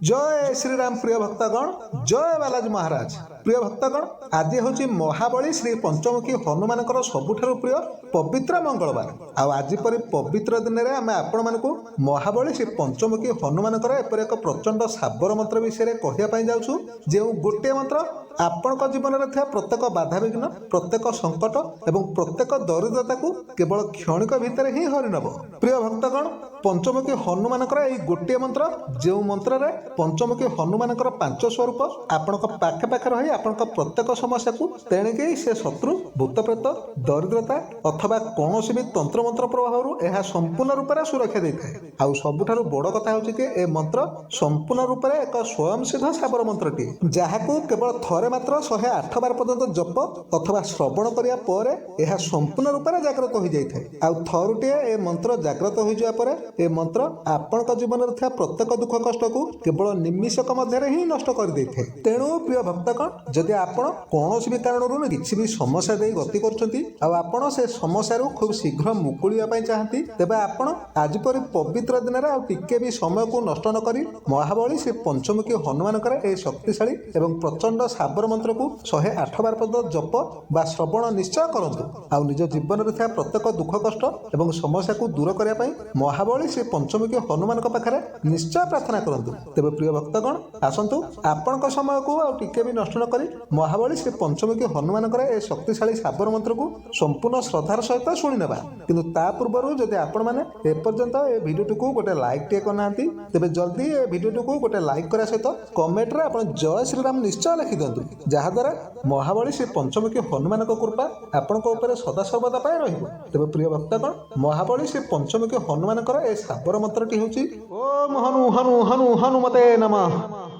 जय श्री राम प्रिय भक्तगण जय बालाजी महाराज प्रिय भक्तगण आज हूँ महाबली श्री पंचमुखी हनुमान सबुठ प्रिय पवित्र मंगलवार आज परी पवित्र दिन में आम आपण मानक महाबली श्री पंचमुखी हनुमान एपर एक प्रचंड साबर मंत्र विषय कहवाई जाऊँ जो गोटे मंत्र आपण जीवन में प्रत्येक बाधाविघ्न प्रत्येक संकट एवं प्रत्येक दरिद्रता को केवल क्षणिक भितर ही हरिनब। प्रिय भक्तगण पंचमुखी हनुमान गोटे मंत्र जो मंत्र रे पंचमुखी हनुमान पांच स्वरूप आपण पाखे पाखे रही आपण प्रत्येक समस्या को तेणिके से शत्रु भूतप्रेत दरिद्रता अथवा कौन भी तंत्र मंत्र प्रभाव यह संपूर्ण रूप से सुरक्षा दे थाए। आउ सबुठारु बड़ कथा होची कि ए मंत्र संपूर्ण रूप से एक स्वयं सिद्ध साबर मंत्रटी जहां केवल थरे मात्र 108 बार पर्यंत जप अथवा श्रवण करिया परे यह संपूर्ण रूप से जागृत हो जाय थाए। आउ थरुटिए ए मंत्र जागृत हो जाय परे ए मंत्र आपण जीवन में था प्रत्येक दुख कष्ट को केवल निमिषक मध्य ही नष्ट कर दे थाए। तेणु प्रिय भक्तगण जदि आपण कौन भी कारण किसी भी समस्या दे गति कर से समस्या खूब शीघ्र मुकुलिया चाहती तेबे आपण आज पर पवित्र दिन में टिके भी समय को नष्ट न करी महाबली श्री पंचमुखी हनुमान ए शक्तिशाली एवं प्रचंड साबर मंत्र को 108 बार पर्यंत जप बा श्रवण निश्चय करंतु। आउ निज जीवन में था प्रत्येक दुख कष्ट एवं समस्या को दूर करने महाबली श्री पंचमुखी हनुमान पाखे निश्चय प्रार्थना करंतु। तेबे प्रिय भक्तगण आसंतु आपण समय को टिके भी नष्ट न करी महाबली श्री पंचमुखी हनुमान ए शक्तिशाली साबर मंत्र को संपूर्ण श्रद्धार सहित शुणी नेबा। किंतु ता पूर्व जदि आपण माने एपर्यंत ए भिडियो को गोटे लाइक टे करना तेबे जल्दी ए भिडियो को गोटे लाइक करा सहित कमेंट रे आपण जय श्री राम निश्चय लिखि दियंतु जहाद्वारा महाबली श्री पंचमुखी हनुमान कृपा आपण सदा सर्वदा पाए रहिबो। तेबे प्रिय भक्तगण महाबली श्री पंचमुखी हनुमान ए साबर मंत्रटी होची ओम हनु हनु हनु हनुमते नमः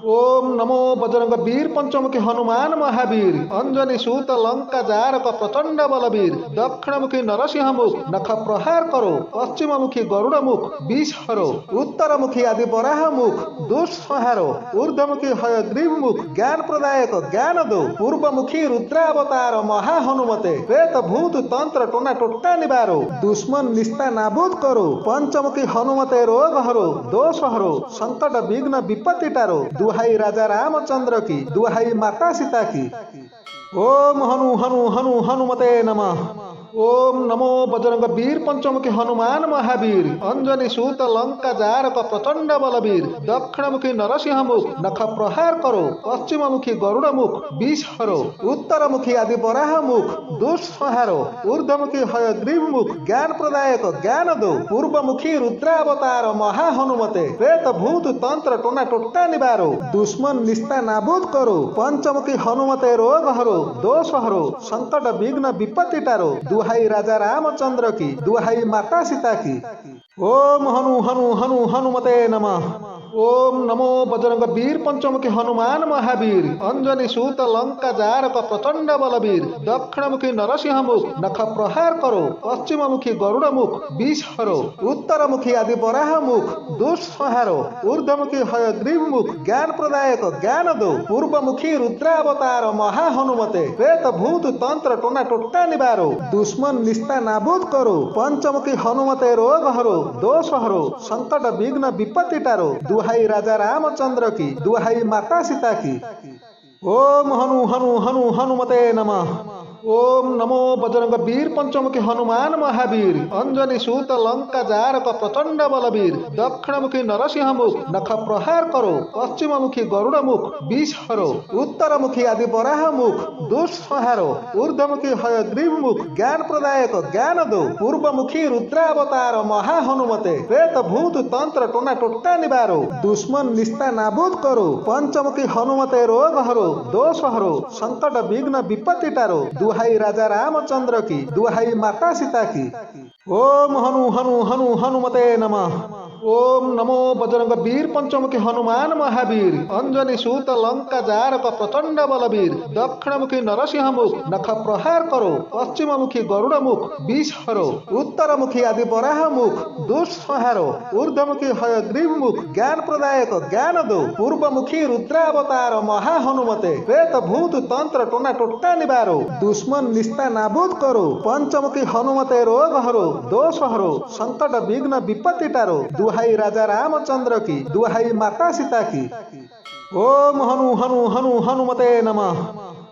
ओम नमो बजरंग वीर पंचमुखी हनुमान महावीर अंजनी सूत लंका जारक प्रचंड बलवीर दक्षिणमुखी नरसिंह मुख नख प्रहार करो पश्चिममुखी गरुड़ मुख विष हरो उत्तरमुखी आदि बराह मुख दुष्संहारो ऊर्ध्वमुखी हयग्रीव मुख ज्ञान प्रदायक ज्ञान दो पूर्वमुखी रुद्रावतार महा हनुमते प्रेत भूत तंत्र टोना टोटा निवारो दुश्मन निस्ता नाबूद करो पंचमुखी हनुमते रोग हरो दोष हरो संकट विघ्न विपत्ति टारो दुहाई राजा रामचंद्र की दुहाई माता सीता की ओम हनु हनु हनु हनुमते नमः ओम नमो बजरंग वीर पंचमुखी हनुमान महावीर अंजनी सूत लंका जारक प्रचंड बलवीर दक्षिणमुखी नरसिंह मुख नख प्रहार करो पश्चिममुखी गरुड़ मुख विष हरो उत्तरमुखी आदि बराह मुख दुष्संहारो ऊर्ध्वमुखी हयग्रीव मुख ज्ञान प्रदायक ज्ञान दो पूर्वमुखी रुद्रावतार महा हनुमते प्रेत भूत तंत्र टोना टोटा निवारो दुश्मन निस्ता नाबूद करो पंचमुखी हनुमते रोग हरो दोष हरो संकट विघ्न विपत्ति टारो दुहाई राजा रामचंद्र की दुहाई माता सीता की ओम हनु हनु हनु हनुमते नमः ओम नमो बजरंग वीर पंचमुखी हनुमान महावीर अंजनी सूत लंका जारक प्रचंड बलवीर दक्षिणमुखी नरसिंह मुख नख प्रहार करो पश्चिममुखी गरुड़ मुख विष हरो उत्तरमुखी आदि बराह मुख दुष्संहारो ऊर्ध्वमुखी हयग्रीव मुख ज्ञान प्रदायक ज्ञान दो पूर्वमुखी रुद्रावतार महा हनुमते प्रेत भूत तंत्र टोना टोटा निवारो दुश्मन निस्ता नाबूद करो पंचमुखी हनुमते रोग हरो दोष हरो संकट विघ्न विपत्ति टारो दुहाई राजा रामचंद्र की दुहाई माता सीता की ओम हनु हनु हनु हनुमते नमः ओम नमो बजरंग वीर पंचमुखी हनुमान महावीर अंजनी सूत लंका जारक प्रचंड बलवीर दक्षिणमुखी नरसिंह मुख नख प्रहार करो पश्चिममुखी गरुड़ मुख विष हरो उत्तरमुखी आदि बराह मुख दुष्संहारो ऊर्ध्वमुखी हयग्रीव मुख ज्ञान प्रदायक ज्ञान दो पूर्वमुखी रुद्रावतार महा हनुमते प्रेत भूत तंत्र टोना टोटा निवारो दुश्मन निस्ता नाबूद करो पंचमुखी हनुमते रोग हरो दोष हरो संकट विघ्न विपत्ति टारो दुहाई राजा रामचंद्र की दुहाई माता सीता की ओम हनु हनु हनु हनुमते नमः ओम नमो बजरंग वीर पंचमुखी हनुमान महावीर अंजनी सूत लंका जारक प्रचंड बलवीर दक्षिणमुखी नरसिंह मुख नख प्रहार करो पश्चिममुखी गरुड़ मुख विष हरो उत्तरमुखी आदि बराह मुख दुष्संहारो ऊर्ध्वमुखी हयग्रीव मुख ज्ञान प्रदायक ज्ञान दो पूर्वमुखी रुद्रावतार महा हनुमते प्रेत भूत तंत्र टोना टोटा निवारो दुश्मन निस्ता नाबूद करो पंचमुखी हनुमते रोग हरो दोष हरो संकट विघ्न विपत्ति टारो दुहाई राजा रामचंद्र की, दुहाई माता सीता की। ओम हनु हनु हनु हनुमते नमः।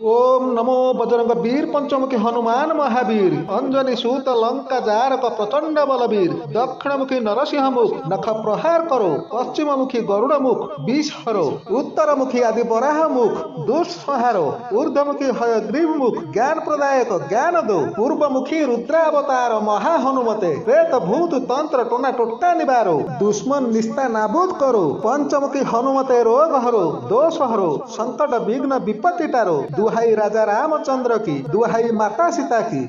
ओम नमो बजरंग वीर पंचमुखी हनुमान महावीर अंजनी सूत लंका जारक प्रचंड बलवीर दक्षिणमुखी नरसिंह मुख नख प्रहार करो पश्चिममुखी गरुड़ मुख विष हरो उत्तरमुखी आदि वराह मुख दुष्संहारो ऊर्ध्वमुखी हयग्रीव मुख ज्ञान प्रदायक ज्ञान दो पूर्वमुखी रुद्रावतार महा हनुमते प्रेत भूत तंत्र टोना टोटा निवारो दुश्मन निस्ता नाबूद करो पंचमुखी हनुमते रोग हरो दोष हरो संकट विघ्न विपत्ति टारो दुहाई राजा रामचंद्र की, दुहाई माता सीता की।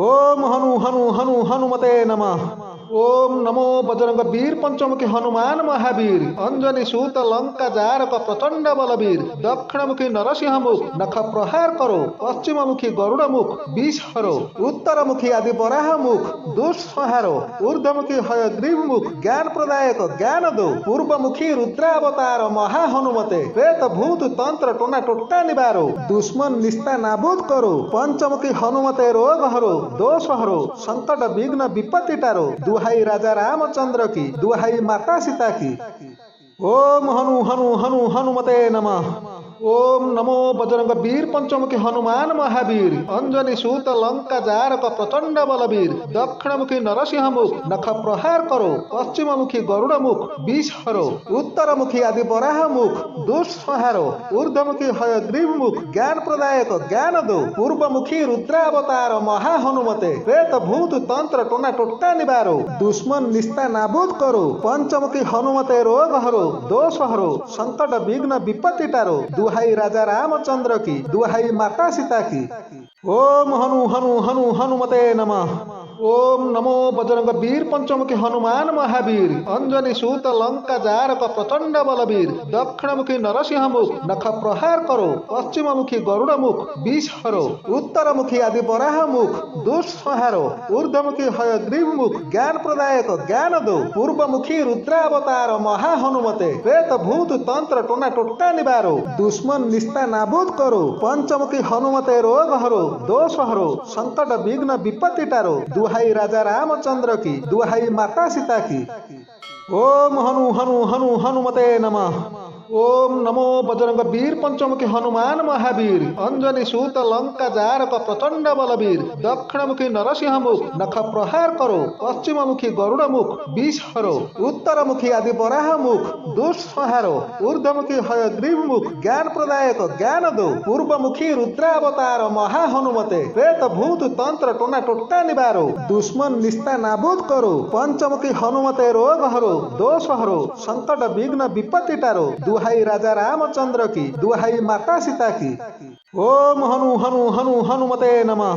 ओम हनु हनु हनु हनुमते नमः। ओम नमो बजरंग वीर पंचमुखी हनुमान महावीर अंजनी सूत लंका जारक प्रचंड बलवीर दक्षिणमुखी नरसिंह मुख नख प्रहार करो पश्चिममुखी गरुड़ मुख विष हरो उत्तरमुखी आदि वराह मुख दुष्संहारो ऊर्ध्वमुखी हयग्रीव मुख ज्ञान प्रदायक ज्ञान दो पूर्वमुखी रुद्रावतार महा हनुमते प्रेत भूत तंत्र टोना टोटा निवारो दुश्मन निस्ता नाबूद करो पंचमुखी हनुमते रोग हरो दोष हरो संकट विघ्न विपत्ति टारो दुहाई राजा रामचंद्र की, दुहाई माता सीता की। ओम हनु हनु हनु हनुमते नमः। ओम नमो बजरंग वीर पंचमुखी हनुमान महावीर अंजनी सूत लंका जारक प्रचंड बलवीर दक्षिणमुखी नरसिंह मुख नख प्रहार करो पश्चिममुखी गरुड़ मुख विष हरो उत्तरमुखी आदि वराह मुख दुष्संहारो ऊर्ध्वमुखी हयग्रीव मुख ज्ञान प्रदायक ज्ञान दो पूर्वमुखी रुद्रावतार महा हनुमते प्रेत भूत तंत्र टोना टोटा निवारो दुश्मन निस्ता नाबूद करो पंचमुखी हनुमते रोग हरो दोष हरो संकट विघ्न विपत्ति टारो दुहाई राजा रामचंद्र की, दुहाई माता सीता की। ओम हनु हनु हनु हनुमते नमः। ओम नमो बजरंग वीर पंचमुखी हनुमान महावीर अंजनी सूत लंका जारक प्रचंड बलवीर दक्षिणमुखी नरसिंह मुख नख प्रहार करो पश्चिममुखी गरुड़ मुख विष हरो उत्तरमुखी आदि वराह मुख दुष्संहारो ऊर्ध्वमुखी हयग्रीव मुख ज्ञान प्रदायक ज्ञान दो पूर्वमुखी रुद्रावतार महा हनुमते प्रेत भूत तंत्र टोना टोटा निवारो दुश्मन निस्ता नाबूद करो पंचमुखी हनुमते रोग हरो दोष हरो संकट विघ्न विपत्ति टारो दुहाई राजा रामचंद्र की, दुहाई माता सीता की। ओम हनु हनु हनु हनुमते नमः। ओम नमो बजरंग वीर पंचमुखी हनुमान महावीर अंजनी सूत लंका जारक प्रचंड बलवीर दक्षिणमुखी नरसिंह मुख नख प्रहार करो पश्चिममुखी गरुड़ मुख विष हरो उत्तरमुखी आदि वराह मुख दुष्संहारो ऊर्ध्वमुखी हयग्रीव मुख ज्ञान प्रदायक ज्ञान दो पूर्वमुखी रुद्रावतार महा हनुमते प्रेत भूत तंत्र टोना टोटा निवारो दुश्मन निस्ता नाबूद करो पंचमुखी हनुमते रोग हरो दोष हरो संकट विघ्न विपत्ति टारो दुहाई राजा रामचंद्र की, दुहाई माता सीता की। ओम हनु हनु हनु हनुमते नमः।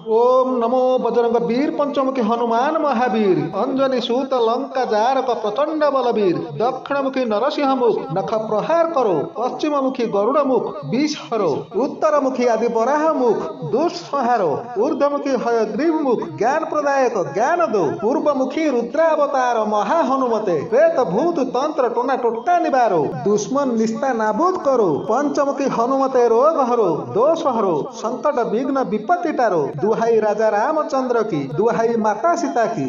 ओम नमो बजरंग वीर पंचमुखी हनुमान महावीर अंजनी सूत लंका जारक प्रचंड बलवीर दक्षिणमुखी नरसिंह मुख नख प्रहार करो पश्चिममुखी गरुड़ मुख विष हरो उत्तरमुखी आदि वराह मुख दुष्संहारो ऊर्ध्वमुखी हयग्रीव मुख ज्ञान प्रदायक ज्ञान दो पूर्वमुखी रुद्रावतार महा हनुमते प्रेत भूत तंत्र टोना टोटा निवारो दुश्मन निस्ता नाबूद करो पंचमुखी हनुमते रोग हरो दोष हरो संकट विघ्न विपत्ति टारो दुहाई राजा रामचंद्र की, दुहाई माता सीता की।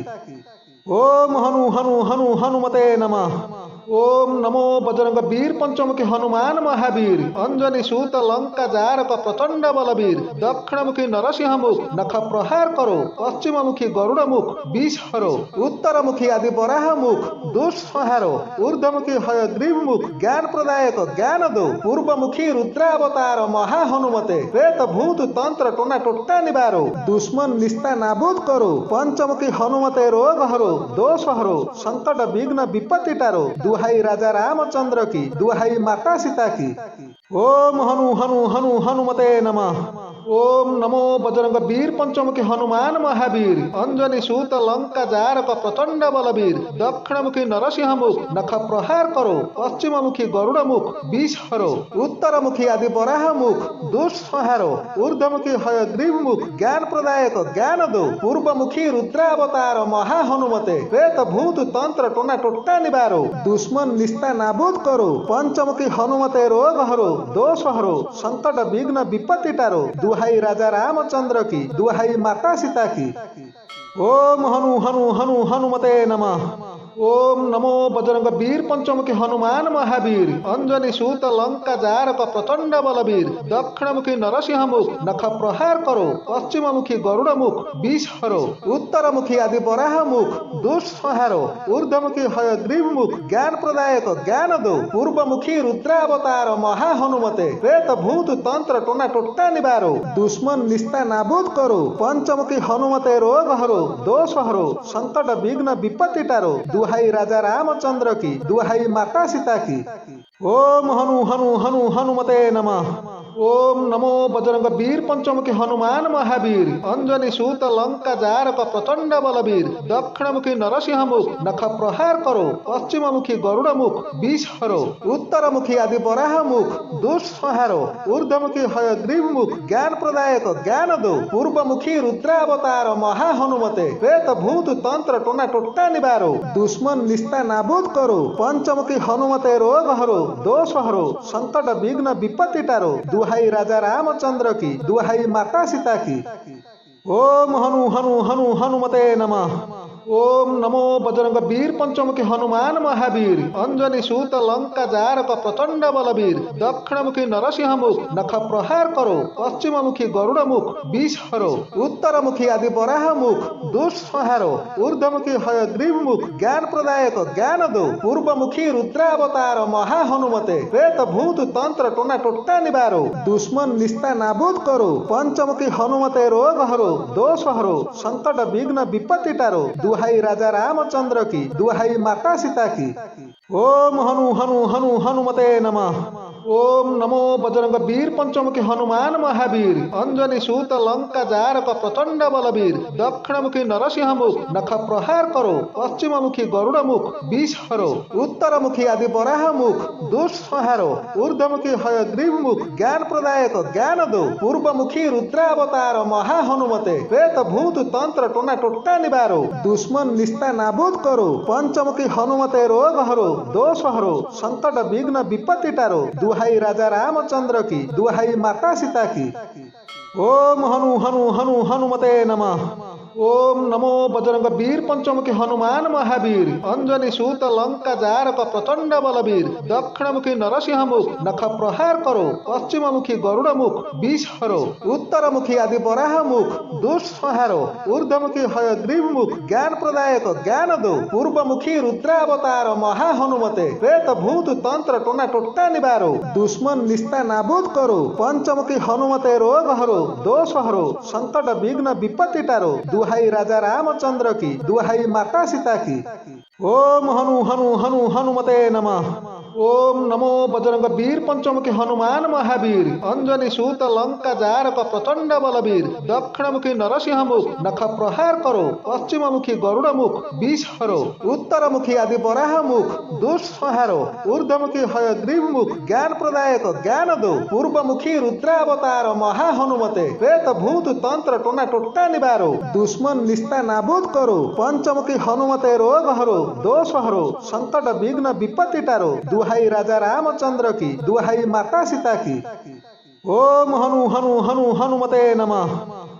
ओम हनु हनु हनु हनुमते नमः। ओम नमो बजरंग वीर पंचमुखी हनुमान महावीर अंजनी सूत लंका जारक प्रचंड बलवीर दक्षिणमुखी नरसिंह मुख नख प्रहार करो पश्चिममुखी गरुड़ मुख विष हरो उत्तरमुखी आदि वराह मुख दुष्संहारो ऊर्ध्वमुखी हयग्रीव मुख ज्ञान प्रदायक ज्ञान दो पूर्वमुखी रुद्रावतार महा हनुमते प्रेत भूत तंत्र टोना टोटा निवारो दुश्मन निस्ता नाबूद करो पंचमुखी हनुमते रोग हरो दोष हरो संकट विघ्न विपत्ति टारो दुहाई राजा रामचंद्र की, दुहाई माता सीता की। ओम हनु हनु हनु हनुमते नमः। ओम नमो बजरंग वीर पंचमुखी हनुमान महावीर अंजनी सूत लंका जारक प्रचंड बलवीर दक्षिणमुखी नरसिंह मुख नख प्रहार करो पश्चिममुखी गरुड़ मुख विष हरो उत्तरमुखी आदि वराह मुख दुष्संहारो ऊर्ध्वमुखी हयग्रीव मुख ज्ञान प्रदायक ज्ञान दो पूर्वमुखी रुद्रावतार महा हनुमते प्रेत भूत तंत्र टोना टोटा निवारो दुश्मन निस्ता नाबूद करो पंचमुखी हनुमते रोग हरो दोष हरो संकट विघ्न विपत्ति टारो दुहाई राजा रामचंद्र की, दुहाई माता सीता की। ओम हनु हनु हनु हनुमते नमः। ओम नमो बजरंग वीर पंचमुखी हनुमान महावीर अंजनी सूत लंका जारक प्रचंड बलवीर दक्षिणमुखी नरसिंह मुख नख प्रहार करो पश्चिममुखी गरुड़ मुख विष हरो उत्तरमुखी आदि बराह मुख दुष्संहारो ऊर्ध्वमुखी हयग्रीव मुख ज्ञान प्रदायक ज्ञान दो पूर्वमुखी रुद्रावतार महा हनुमते प्रेत भूत तंत्र टोना टोटा निवारो दुश्मन निस्ता नाबूद करो पंचमुखी हनुमते रोग हरो दोष हरो संकट विघ्न विपत्ति टारो दुहाई राजा रामचंद्र की दुहाई माता सीता की ओम हनु हनु हनु हनुमते नमः। ओम नमो बजरंग वीर पंचमुखी हनुमान महावीर अंजनी सूत लंका जारक प्रचंड बलवीर दक्षिणमुखी नरसिंह मुख नख प्रहार करो पश्चिममुखी गरुड़ मुख विष हरो उत्तरमुखी आदि बराह मुख दुष्संहारो ऊर्ध्वमुखी हयग्रीव मुख ज्ञान प्रदायक ज्ञान दो पूर्वमुखी रुद्रावतार महा हनुमते प्रेत भूत तंत्र टोना टोटा निवारो दुश्मन निस्ता नाबूद करो पंचमुखी हनुमते रोग हरो दोष हरो संकट विघ्न विपत्ति टारो दुहाई राजा रामचंद्र की दुहाई माता सीता की ओम हनु हनु हनु हनुमते नमः। ओम नमो बजरंग वीर पंचमुखी हनुमान महावीर अंजनी सूत लंका जारक प्रचंड बलवीर दक्षिणमुखी नरसिंह मुख नख प्रहार करो पश्चिममुखी गरुड़ मुख विष हरो उत्तरमुखी आदि बराह मुख दुष्संहारो ऊर्ध्वमुखी हयग्रीव मुख ज्ञान प्रदायक ज्ञान दो पूर्वमुखी रुद्रावतार महा हनुमते प्रेत भूत तंत्र टोना टोटा निवारो दुश्मन निस्ता नाबूद करो पंचमुखी हनुमते रोग हरो दोष हरो संकट विघ्न विपत्ति टारो दुहाई राजा रामचंद्र की दुहाई माता सीता की ओम हनु हनु हनु हनुमते नमः। ओम नमो बजरंग वीर पंचमुखी हनुमान महावीर अंजनी सूत लंका जारक प्रचंड बलवीर दक्षिणमुखी नरसिंह मुख नख प्रहार करो पश्चिममुखी गरुड़ मुख विष हरो उत्तरमुखी आदि बराह मुख दुष्संहारो ऊर्ध्वमुखी हयग्रीव मुख ज्ञान प्रदायक ज्ञान दो पूर्वमुखी रुद्रावतार महा हनुमते प्रेत भूत तंत्र टोना टोटा निवारो दुश्मन निस्ता नाबूद करो पंचमुखी हनुमते रोग हरो दोष हरो संकट विघ्न विपत्ति टारो दुहाई राजा रामचंद्र की दुहाई माता सीता की ओम हनु हनु हनु हनुमते नमः। ओम नमो बजरंग वीर पंचमुखी हनुमान महावीर अंजनी सूत लंका जारक प्रचंड बलवीर दक्षिणमुखी नरसिंह मुख नख प्रहार करो पश्चिममुखी गरुड़ मुख विष हरो उत्तरमुखी आदि बराह मुख दुष्संहारो ऊर्ध्वमुखी हयग्रीव मुख ज्ञान प्रदायक ज्ञान दो पूर्वमुखी रुद्रावतार महा हनुमते प्रेत भूत तंत्र टोना टोटा निवारो दुश्मन निस्ता नाबूद करो पंचमुखी हनुमते रोग हरो दोष हरो संकट विघ्न विपत्ति टारो दुहाई राजा रामचंद्र की दुहाई माता सीता की ओम हनु हनु हनु हनुमते नमः। ओम नमो बजरंग वीर पंचमुखी हनुमान महावीर अंजनी सूत लंका जारक प्रचंड बलवीर दक्षिणमुखी नरसिंह मुख नख प्रहार करो पश्चिममुखी गरुड़ मुख विष हरो उत्तरमुखी आदि बराह मुख दुष्संहारो ऊर्ध्वमुखी हयग्रीव मुख ज्ञान प्रदायक ज्ञान दो पूर्वमुखी रुद्रावतार महा हनुमते प्रेत भूत तंत्र टोना टोटा निवारो दुश्मन निस्ता नाबूद करो पंचमुखी हनुमते रोग हरो दोष हरो संकट विघ्न विपत्ति टारो दुहाई राजा रामचंद्र की दुहाई माता सीता की ओम हनु हनु हनु हनुमते नमः।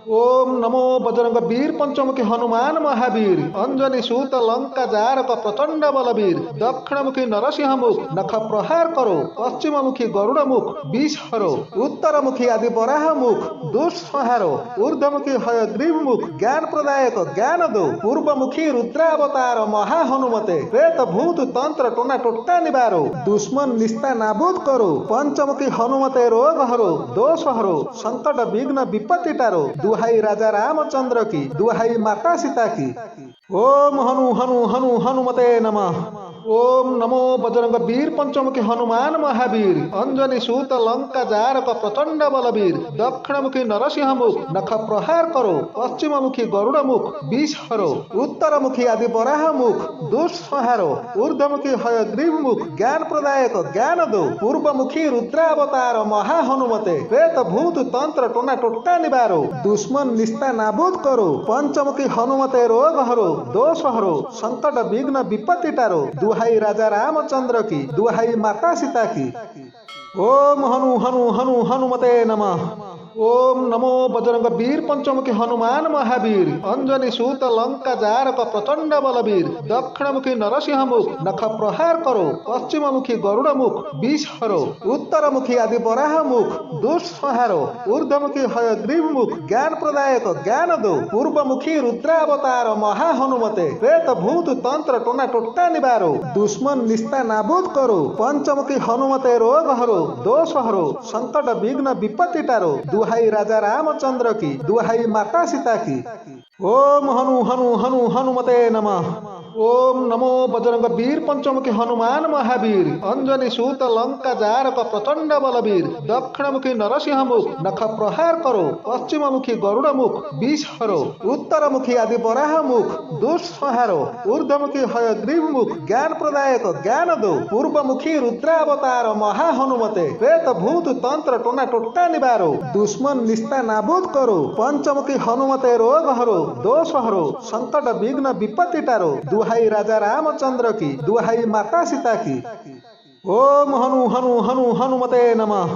ओम नमो बजरंग वीर पंचमुखी हनुमान महावीर अंजनी सूत लंका जारक प्रचंड बलवीर दक्षिणमुखी नरसिंह मुख नख प्रहार करो पश्चिममुखी गरुड़ मुख विष हरो उत्तरमुखी आदि बराह मुख दुष्संहारो ऊर्ध्वमुखी हयग्रीव मुख ज्ञान प्रदायक ज्ञान दो पूर्वमुखी रुद्रावतार महा हनुमते प्रेत भूत तंत्र टोना टोटा निवारो दुश्मन निस्ता नाबूद करो पंचमुखी हनुमते रोग हरो दोष हरो संकट विघ्न विपत्ति टारो दुहाई राजा रामचंद्र की दुहाई माता सीता की ओम हनु हनु हनु हनुमते नमः। ओम नमो बजरंग वीर पंचमुखी हनुमान महावीर अंजनी सूत लंका जारक प्रचंड बलवीर दक्षिणमुखी नरसिंह मुख नख प्रहार करो पश्चिममुखी गरुड़ मुख विष हरो उत्तरमुखी आदि बराह मुख दुष्संहारो ऊर्ध्वमुखी हयग्रीव मुख ज्ञान प्रदायक ज्ञान दो पूर्वमुखी रुद्रावतार महा हनुमते प्रेत भूत तंत्र टोना टोटा निवारो दुश्मन निस्ता नाबूद करो पंचमुखी हनुमते रोग हरो दोष हरो संकट विघ्न विपत्ति टारो दुहाई राजा रामचंद्र की दुहाई माता सीता की ओम हनु हनु हनु हनुमते नमः। ओम नमो बजरंग वीर पंचमुखी हनुमान महावीर अंजनी सूत लंका जारक प्रचंड बलवीर दक्षिणमुखी नरसिंह मुख नख प्रहार करो पश्चिममुखी गरुड़ मुख विष हरो उत्तरमुखी आदि बराह मुख दुष्संहारो ऊर्ध्वमुखी हयग्रीव मुख ज्ञान प्रदायक ज्ञान दो पूर्वमुखी रुद्रावतार महा हनुमते प्रेत भूत तंत्र टोना टोटा निवारो दुश्मन निस्ता नाबूद करो पंचमुखी हनुमते रोग हरो दोष हरो संकट विघ्न विपत्ति टारो दुहाई राजा रामचंद्र की दुहाई माता सीता की। ओम हनु हनु हनु हनुमते नमः। ओम नमो बजरंग वीर पंचमुखी हनुमान महावीर अंजनी सूत लंका जारक प्रचंड बलवीर दक्षिणमुखी नरसिंह मुख नख प्रहार करो पश्चिममुखी गरुड़ मुख विष हरो उत्तरमुखी आदि बराह मुख दुष्संहारो ऊर्ध्वमुखी हयग्रीव मुख ज्ञान प्रदायक ज्ञान दो पूर्वमुखी रुद्रावतार महा हनुमते प्रेत भूत तंत्र टोना टोटा निवारो दुश्मन निस्ता नाबूद करो पंचमुखी हनुमते रोग हरो दोष हरो संकट विघ्न विपत्ति टारो दुहाई राजा रामचंद्र की दुहाई माता सीता की। ओम हनु हनु हनु हनुमते नमः।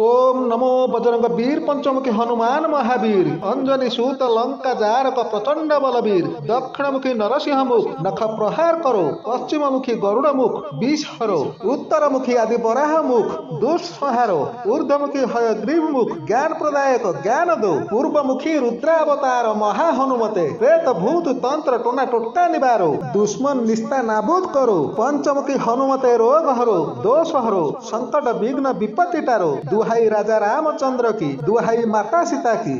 ओम नमो बजरंग वीर पंचमुखी हनुमान महावीर अंजनी सूत लंका जारक प्रचंड बलवीर दक्षिणमुखी नरसिंह मुख नख प्रहार करो पश्चिममुखी गरुड़ मुख विष हरो उत्तरमुखी आदि बराह मुख दुष्संहारो ऊर्ध्वमुखी हयग्रीव मुख ज्ञान प्रदायक ज्ञान दो पूर्वमुखी रुद्रावतार महा हनुमते प्रेत भूत तंत्र टोना टोटा निवारो दुश्मन निस्ता नाबूद करो पंचमुखी हनुमते रोग हरो दोष हरो संकट विघ्न विपत्ति टारो दुहाई राजा रामचंद्र की दुहाई माता सीता की।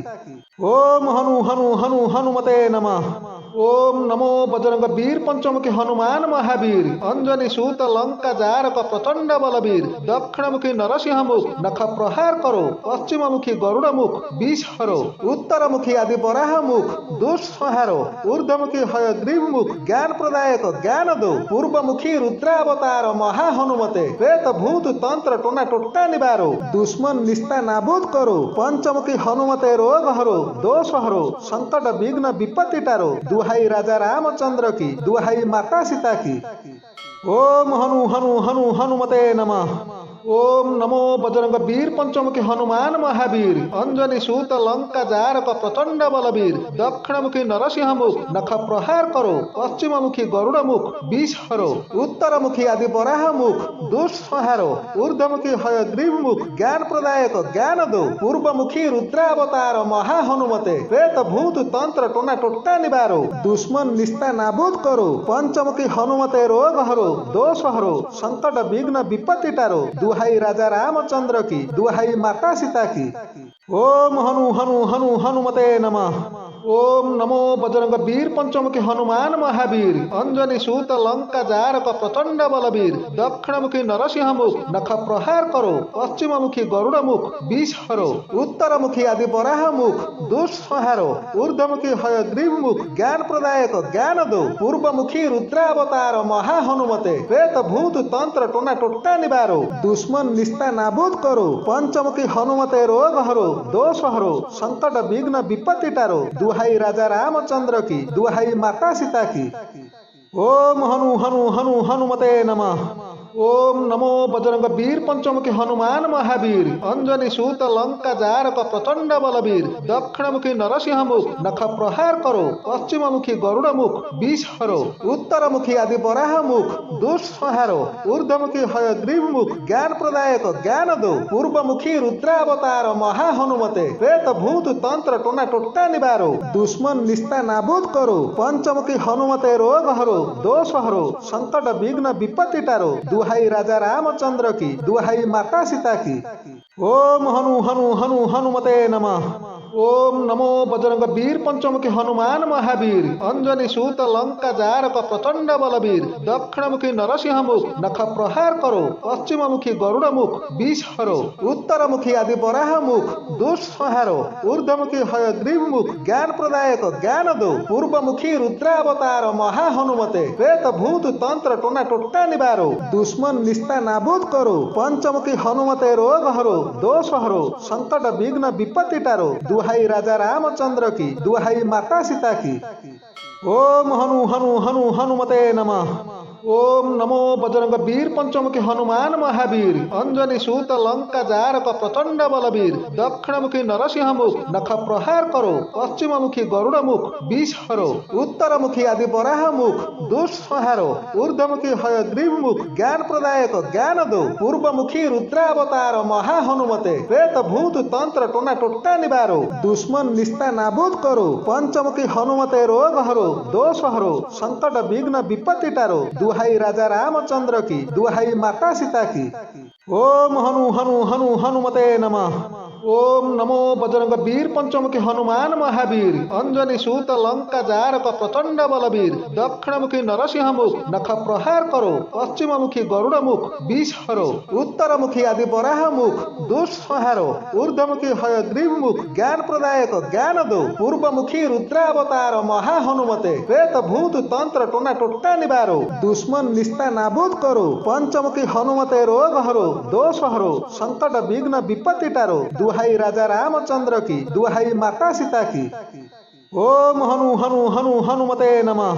ओम हनु हनु हनु हनुमते नमः। ओम नमो बजरंग वीर पंचमुखी हनुमान महावीर अंजनी सूत लंका जारक प्रचंड बलवीर दक्षिणमुखी नरसिंह मुख नख प्रहार करो पश्चिममुखी गरुड़ मुख विष हरो उत्तरमुखी आदि बराह मुख दुष्संहारो ऊर्ध्वमुखी हयग्रीव मुख ज्ञान प्रदायक ज्ञान दो पूर्वमुखी रुद्रावतार महा हनुमते प्रेत भूत तंत्र टोना टोटा निवारो दुश्मन निस्ता नाबूद करो पंचमुखी हनुमते रोग हरो दोष हरो संकट विघ्न विपत्ति टारो दुहाई राजा रामचंद्र की दुहाई माता सीता की। ओम हनु हनु हनु हनुमते नमः। ओम नमो बजरंग वीर पंचमुखी हनुमान महावीर अंजनी सूत लंका जारक प्रचंड बलवीर दक्षिणमुखी नरसिंह मुख नख प्रहार करो पश्चिममुखी गरुड़ मुख विष हरो उत्तरमुखी आदि बराह मुख दुष्संहारो ऊर्ध्वमुखी हयग्रीव मुख ज्ञान प्रदायक ज्ञान दो पूर्वमुखी रुद्रावतार महा हनुमते प्रेत भूत तंत्र टोना टोटा निवारो दुश्मन निस्ता नाबूद करो पंचमुखी हनुमते रोग हरो दोष हरो संकट विघ्न विपत्ति टारो दुहाई राजा रामचंद्र की दुहाई माता सीता की। ओम हनु हनु हनु हनुमते नमः। ओम नमो बजरंग वीर पंचमुखी हनुमान महावीर अंजनी सूत लंका जारक प्रचंड बलवीर दक्षिणमुखी नरसिंह मुख नख प्रहार करो पश्चिममुखी गरुड़ मुख विष हरो उत्तरमुखी आदि बराह मुख दुष्संहारो ऊर्ध्वमुखी हयग्रीव मुख ज्ञान प्रदायक ज्ञान दो पूर्वमुखी रुद्रावतार महा हनुमते प्रेत भूत तंत्र टोना टोटा निवारो दुश्मन निस्ता नाबूद करो पंचमुखी हनुमते रोग हरो दोष हरो संकट विघ्न विपत्ति टारो दुहाई राजा रामचंद्र की दुहाई माता सीता की। ओम हनु हनु हनु हनुमते नमः। ओम नमो बजरंग वीर पंचमुखी हनुमान महावीर अंजनी सूत लंका जारक प्रचंड बलवीर दक्षिणमुखी नरसिंह मुख नख प्रहार करो पश्चिममुखी गरुड़ मुख विष हरो उत्तरमुखी आदि बराह मुख दुष्संहारो ऊर्ध्वमुखी हयग्रीव मुख ज्ञान प्रदायक ज्ञान दो पूर्वमुखी रुद्रावतार महा हनुमते प्रेत भूत तंत्र टोना टोटा निवारो दुश्मन निस्ता नाबूद करो पंचमुखी हनुमते रोग हरो दोष हरो संकट विघ्न विपत्ति टारो दुहाई राजा रामचंद्र की दुहाई माता सीता की। ओम हनु हनु हनु हनुमते नमः। ओम नमो बजरंग वीर पंचमुखी हनुमान महावीर अंजनी सूत लंका जारक प्रचंड बलवीर दक्षिणमुखी नरसिंह मुख नख प्रहार करो पश्चिममुखी गरुड़ मुख विष हरो उत्तरमुखी आदि बराह मुख दुष्संहारो ऊर्ध्वमुखी हयग्रीव मुख ज्ञान प्रदायक ज्ञान दो पूर्वमुखी रुद्रावतार महा हनुमते प्रेत भूत तंत्र टोना टोटा निवारो दुश्मन निस्ता नाबूद करो पंचमुखी हनुमते रोग हरो दोष हरो संकट विघ्न विपत्ति टारो दुहाई राजा रामचंद्र की दुहाई माता सीता की। ओम हनु हनु हनु हनुमते नमः। ओम नमो बजरंग वीर पंचमुखी हनुमान महावीर अंजनी सूत लंका जारक प्रचंड बलवीर दक्षिणमुखी नरसिंह मुख नख प्रहार करो पश्चिममुखी गरुड़ मुख विष हरो उत्तरमुखी आदि बराह मुख दुष्संहारो ऊर्ध्वमुखी हयग्रीव मुख ज्ञान प्रदायक ज्ञान दो पूर्वमुखी रुद्रावतार महा हनुमते प्रेत भूत तंत्र टोना टोटा निवारो दुश्मन निस्ता नाबूद करो पंचमुखी हनुमते रोग हरो दोष हरो संकट विघ्न विपत्ति टारो दुहाई राजा रामचंद्र की दुहाई माता सीता की। ओम हनु हनु हनु हनुमते नमः। ओम नमो बजरंग वीर पंचमुखी हनुमान महावीर अंजनी सूत लंका जारक प्रचंड बलवीर दक्षिणमुखी नरसिंह मुख नख प्रहार करो पश्चिममुखी गरुड़ मुख विष हरो उत्तरमुखी आदि बराह मुख दुष्संहारो ऊर्ध्वमुखी हयग्रीव मुख ज्ञान प्रदायक ज्ञान दो पूर्वमुखी रुद्रावतार महा हनुमते प्रेत भूत तंत्र टोना टोटा निवारो दुश्मन निस्ता नाबूद करो पंचमुखी हनुमते रोग हरो दोष हरो संकट विघ्न विपत्ति टारो दुहाई राजा रामचंद्र की दुहाई माता सीता की। ओम हनु हनु हनु हनुमते नमः।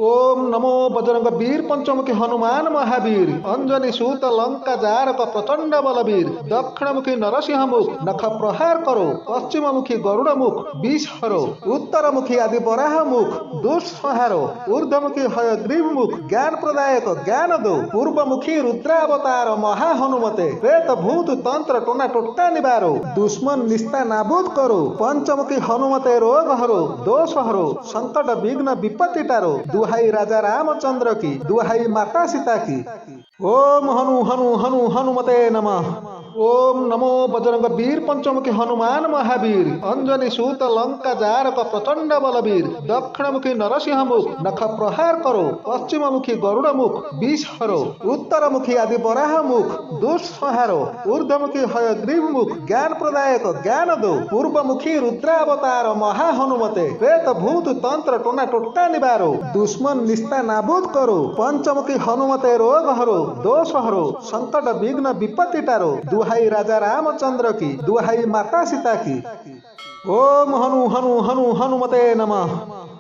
ओम नमो बजरंग वीर पंचमुखी हनुमान महावीर अंजनी सूत लंका जारक प्रचंड बलवीर दक्षिणमुखी नरसिंह मुख नख प्रहार करो पश्चिममुखी गरुड़ मुख विष हरो उत्तरमुखी आदि बराह मुख दुष्संहारो ऊर्ध्वमुखी हयग्रीव मुख ज्ञान प्रदायक ज्ञान दो पूर्वमुखी रुद्रावतार महा हनुमते प्रेत भूत तंत्र टोना टोटा निवारो दुश्मन निस्ता नाबूद करो पंचमुखी हनुमते रोग हरो दोष हरो संकट विघ्न विपत्ति टारो दुहाई राजा रामचंद्र की दुहाई माता सीता की। ओम हनु हनु हनु हनुमते नमः। ओम नमो बजरंग वीर पंचमुखी हनुमान महावीर अंजनी सूत लंका जारक प्रचंड बलवीर दक्षिणमुखी नरसिंह मुख नख प्रहार करो पश्चिममुखी गरुड़ मुख विष हरो उत्तरमुखी आदि बराह मुख दुष्संहारो ऊर्ध्वमुखी हयग्रीव मुख ज्ञान प्रदायक ज्ञान दो पूर्वमुखी रुद्रावतार महा हनुमते प्रेत भूत तंत्र टोना टोटा निवारो दुश्मन निस्ता नाबूद करो पंचमुखी हनुमते रोग हरो दोष हरो संकट विघ्न विपत्ति टारो दुहाई राजा रामचंद्र की दुहाई माता सीता की। ओम हनु हनु हनु हनुमते नमः।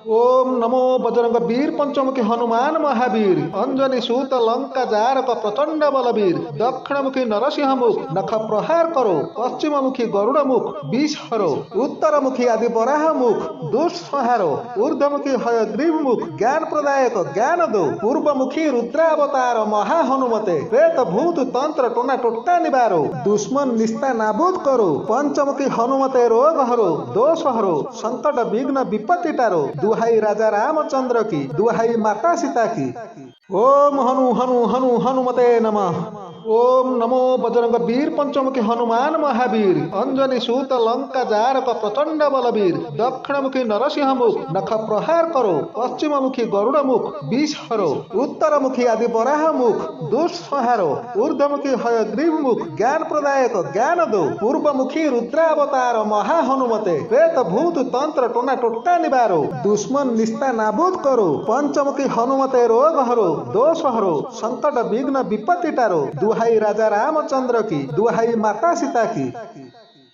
ओम नमो बजरंग वीर पंचमुखी हनुमान महावीर अंजनी सूत लंका जारक प्रचंड बलवीर दक्षिणमुखी नरसिंह मुख नख प्रहार करो पश्चिममुखी गरुड़ मुख विष हरो उत्तरमुखी आदि बराह मुख दुष्संहारो ऊर्ध्वमुखी हयग्रीव मुख ज्ञान प्रदायक ज्ञान दो पूर्वमुखी रुद्रावतार महा हनुमते प्रेत भूत तंत्र टोना टोटा निवारो दुश्मन निस्ता नाबूद करो पंचमुखी हनुमते रोग हरो दोष हरो संकट विघ्न विपत्ति टारो दुहाई राजा रामचंद्र की दुहाई माता सीता की। ओम हनु हनु हनु हनुमते नमः। ओम नमो बजरंग वीर पंचमुखी हनुमान महावीर अंजनी सूत लंका जारक प्रचंड बलवीर दक्षिणमुखी नरसिंह मुख नख प्रहार करो पश्चिममुखी गरुड़ मुख विष हरो उत्तरमुखी आदि बराह मुख दुष्संहारो ऊर्ध्वमुखी हयग्रीव मुख ज्ञान प्रदायक ज्ञान दो पूर्वमुखी रुद्रावतार महा हनुमते प्रेत भूत तंत्र टोना टोटा निवारो दुश्मन निस्ता नाबूद करो पंचमुखी हनुमते रोग हरो दोष हरो संकट विघ्न विपत्ति टारो दुहाई राजा रामचंद्र की दुहाई माता सीता की।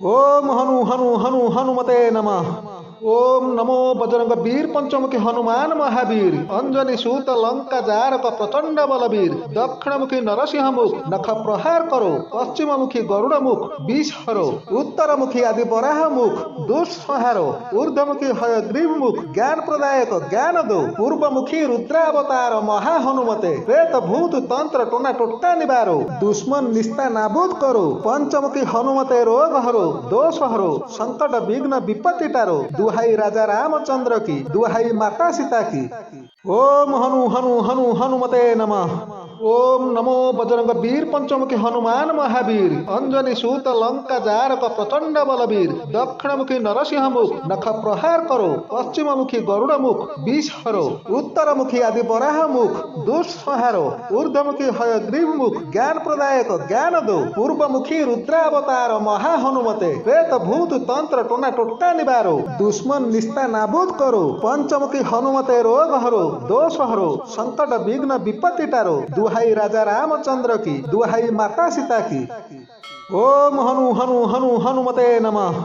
ओम हनु हनु हनु हनुमते नमः। ओम नमो बजरंग वीर पंचमुखी हनुमान महावीर अंजनी सूत लंका जारक प्रचंड बलवीर दक्षिणमुखी नरसिंह मुख नख प्रहार करो पश्चिममुखी गरुड़ मुख विष हरो उत्तरमुखी आदि बराह मुख दुष्संहारो ऊर्ध्वमुखी हयग्रीव मुख ज्ञान प्रदायक ज्ञान दो पूर्वमुखी रुद्रावतार महा हनुमते प्रेत भूत तंत्र टोना टोटा निवारो दुश्मन निस्ता नाबूद करो पंचमुखी हनुमते रोग हरो दोष हरो संकट विघ्न विपत्ति टारो दुहाई राजा रामचंद्र की दुहाई माता सीता की। ओम हनु हनु हनु हनुमते नमः। ओम नमो बजरंग वीर पंचमुखी हनुमान महावीर अंजनी सूत लंका जारक प्रचंड बलवीर दक्षिणमुखी नरसिंह मुख नख प्रहार करो पश्चिममुखी गरुड़ मुख विष हरो उत्तरमुखी आदि बराह मुख दुष्संहारो ऊर्ध्वमुखी हयग्रीव मुख ज्ञान प्रदायक ज्ञान दो पूर्वमुखी रुद्रावतार महा हनुमते प्रेत भूत तंत्र टोना टोटा निवारो दुश्मन निस्ता नाबूद करो पंचमुखी हनुमते रोग हरो दोष हरो संकट विघ्न विपत्ति टारो दुहाई राजा रामचंद्र की दुहाई माता सीता की। ओम हनु हनु हनु हनुमते नमः।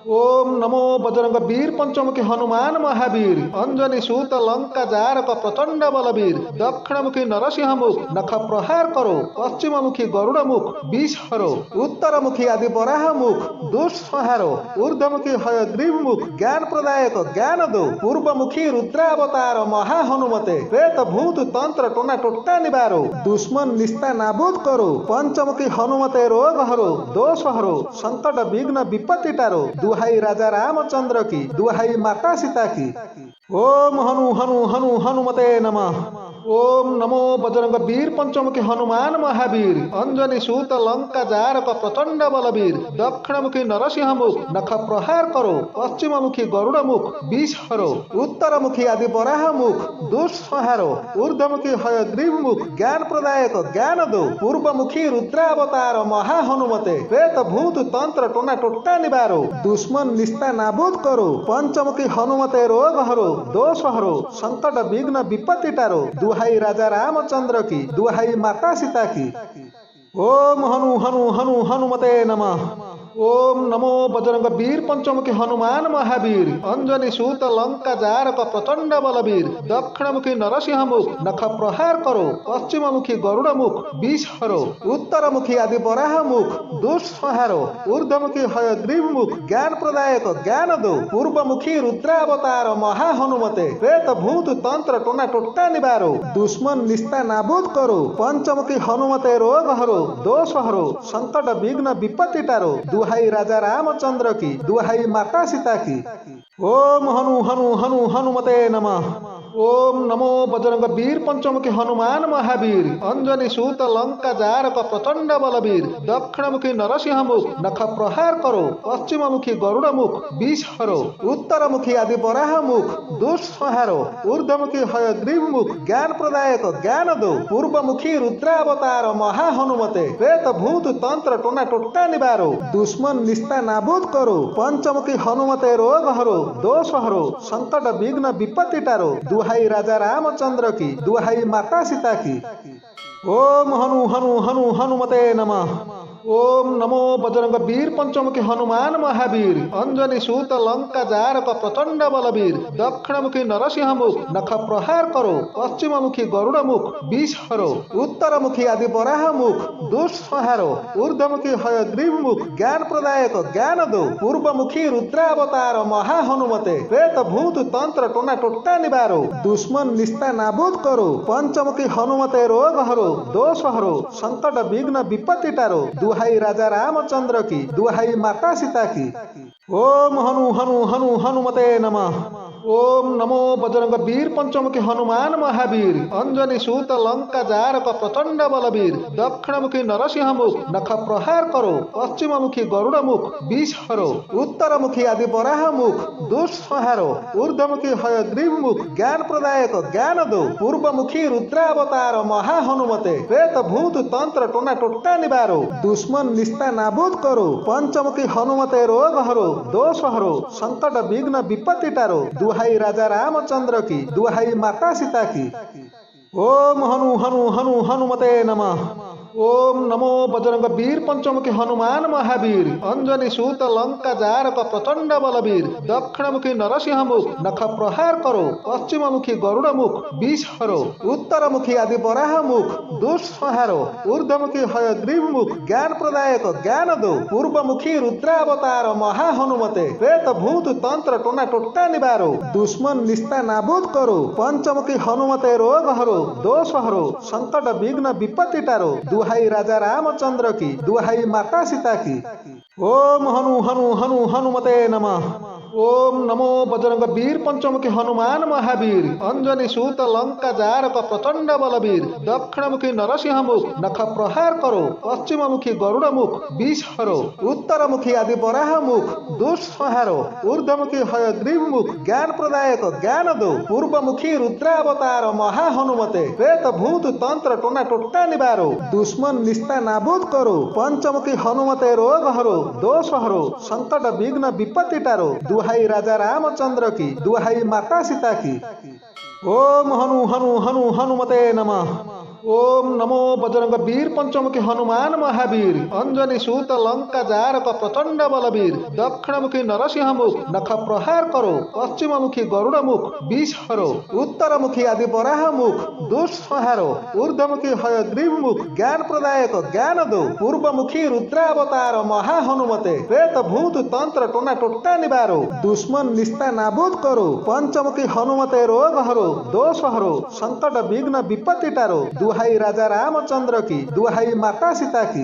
ओम नमो बजरंग वीर पंचमुखी हनुमान महावीर अंजनी सूत लंका जारक प्रचंड बलवीर दक्षिणमुखी नरसिंह मुख नख प्रहार करो पश्चिममुखी गरुड़ मुख विष हरो उत्तरमुखी आदि बराह मुख दुष्संहारो ऊर्ध्वमुखी हयग्रीव मुख ज्ञान प्रदायक ज्ञान दो पूर्वमुखी रुद्रावतार महा हनुमते प्रेत भूत तंत्र टोना टोटका निवारो दुश्मन निस्ता नाबूद करो पंचमुखी हनुमते रोग हरो दोष हरो संकट विघ्न विपत्ति टारो दुहाई राजा रामचंद्र की दुहाई माता सीता की। ओम हनु हनु हनु हनुमते नमः। ओम नमो बजरंग वीर पंचमुखी हनुमान महावीर अंजनी सूत लंका जारक प्रचंड बलवीर दक्षिणमुखी नरसिंह मुख नख प्रहार करो पश्चिममुखी गरुड़ मुख विष हरो उत्तरमुखी आदि बराह मुख दुष्संहारो ऊर्ध्वमुखी हयग्रीव मुख ज्ञान प्रदायक ज्ञान दो पूर्वमुखी रुद्रावतार महा हनुमते प्रेत भूत तंत्र टोना टोटका निवारो दुश्मन निस्ता नाबूद करो पंचमुखी हनुमते रोग हरो दोष हरो संकट विघ्न विपत्ति टारो दुहाई राजा रामचंद्र की दुहाई माता सीता की। ओम हनु हनु हनु हनुमते नमः। ओम नमो बजरंग वीर पंचमुखी हनुमान महावीर अंजनी सूत लंका जारक प्रचंड बलवीर दक्षिणमुखी नरसिंह मुख नख प्रहार करो पश्चिममुखी गरुड़ मुख विष हरो उत्तरमुखी आदि बराह मुख दुष्संहारो ऊर्ध्वमुखी हयग्रीव मुख ज्ञान प्रदायक ज्ञान दो पूर्वमुखी रुद्रावतार महा हनुमते प्रेत भूत तंत्र टोना टोटका निवारो दुश्मन निस्ता नाबूद करो पंचमुखी हनुमते रोग हरो दोष हरो संकट विघ्न विपत्ति टारो दुहाई राजा रामचंद्र की दुहाई माता सीता की। ओम हनु हनु हनु हनुमते नमः। ओम नमो बजरंग वीर पंचमुखी हनुमान महावीर अंजनी सूत लंका जारक प्रचंड बलवीर दक्षिणमुखी नरसिंह मुख नख प्रहार करो पश्चिममुखी गरुड़ मुख विष हरो उत्तरमुखी आदि बराह मुख दुष्संहारो ऊर्ध्वमुखी हयग्रीव मुख ज्ञान प्रदायक ज्ञान दो पूर्वमुखी रुद्रावतार महा हनुमते प्रेत भूत तंत्र टोना टोटका निवारो दुश्मन निस्ता नाबूद करो पंचमुखी हनुमते रोग हरो दोष हरो संकट विघ्न विपत्ति टारो दुहाई राजा रामचंद्र की दुहाई माता सीता की। ओम हनु हनु हनु हनुमते नमः। ओम नमो बजरंग वीर पंचमुखी हनुमान महावीर अंजनी सूत लंका जारक प्रचंड बलवीर दक्षिणमुखी नरसिंह मुख नख प्रहार करो पश्चिममुखी गरुड़ मुख विष हरो उत्तरमुखी आदि बराह मुख दुष्संहारो ऊर्ध्वमुखी हयग्रीव मुख ज्ञान प्रदायक ज्ञान दो पूर्वमुखी रुद्रावतार महा हनुमते प्रेत भूत तंत्र टोना टोटका निवारो दुश्मन निस्ता नाबूद करो पंचमुखी हनुमते रोग हरो दोष हरो संकट विघ्न विपत्ति टारो दुहाई राजा रामचंद्र की दुहाई माता सीता की। ओम हनु हनु हनु हनुमते नमः। ओम नमो बजरंग वीर पंचमुखी हनुमान महावीर अंजनी सूत लंका जारक प्रचंड बलवीर दक्षिणमुखी नरसिंह मुख नख प्रहार करो पश्चिममुखी गरुड़ मुख विष हरो उत्तरमुखी आदि बराह मुख दुष्संहारो ऊर्ध्वमुखी हयग्रीव मुख ज्ञान प्रदायक ज्ञान दो पूर्वमुखी रुद्रावतार महा हनुमते प्रेत भूत तंत्र टोना टोटका निवारो दुश्मन निस्ता नाबूद करो पंचमुखी हनुमते रोग हरो दोष हरो संकट विघ्न विपत्ति टारो दुहाई राजा रामचंद्र की दुहाई माता सीता की। ओम हनु हनु हनु हनुमते नमः। ओम नमो बजरंग वीर पंचमुखी हनुमान महावीर अंजनी सूत लंका जारक प्रचंड बलवीर दक्षिणमुखी नरसिंह मुख नख प्रहार करो पश्चिममुखी गरुड़ मुख विष हरो उत्तरमुखी आदि बराह मुख दुष्संहारो ऊर्ध्वमुखी हयग्रीव मुख ज्ञान प्रदायक ज्ञान दो पूर्वमुखी रुद्रावतार महा हनुमते प्रेत भूत तंत्र टोना टोटका निवारो दुश्मन निस्ता नाबूद करो पंचमुखी हनुमते रोग हरो दोष हरो संकट विघ्न विपत्ति टारो दुहाई राजा रामचंद्र की दुहाई माता सीता की। ओम हनु हनु हनु हनुमते नमः। ओम नमो बजरंग वीर पंचमुखी हनुमान महावीर अंजनी सूत लंका जारक प्रचंड बलवीर दक्षिणमुखी नरसिंह मुख नख प्रहार करो पश्चिममुखी गरुड़ मुख विष हरो उत्तरमुखी आदि बराह मुख दुष्संहारो ऊर्ध्वमुखी हयग्रीव मुख ज्ञान प्रदायक ज्ञान दो पूर्वमुखी रुद्रावतार महा हनुमते प्रेत भूत तंत्र टोना टोटका निवारो दुश्मन निस्ता नाबूद करो पंचमुखी हनुमते रोग हरो दोष हरो संकट विघ्न विपत्ति टारो दुहाई राजा रामचंद्र की दुहाई माता सीता की। ओम हनु हनु हनु हनुमते नमः। ओम नमो बजरंग वीर पंचमुखी हनुमान महावीर अंजनी सूत लंका जारक प्रचंड बलवीर दक्षिणमुखी नरसिंह मुख नख प्रहार करो पश्चिममुखी गरुड़ मुख विष हरो उत्तरमुखी आदि बराह मुख दुष्संहारो ऊर्ध्वमुखी हयग्रीव मुख ज्ञान प्रदायक ज्ञान दो पूर्वमुखी रुद्रावतार महा हनुमते प्रेत भूत तंत्र टोना टोटा निवारो दुश्मन निस्ता नाबूद करो पंचमुखी हनुमते रोग हरो दोष हरो संकट विघ्न विपत्ति टारो दुहाई राजा रामचंद्र की दुहाई माता सीता की।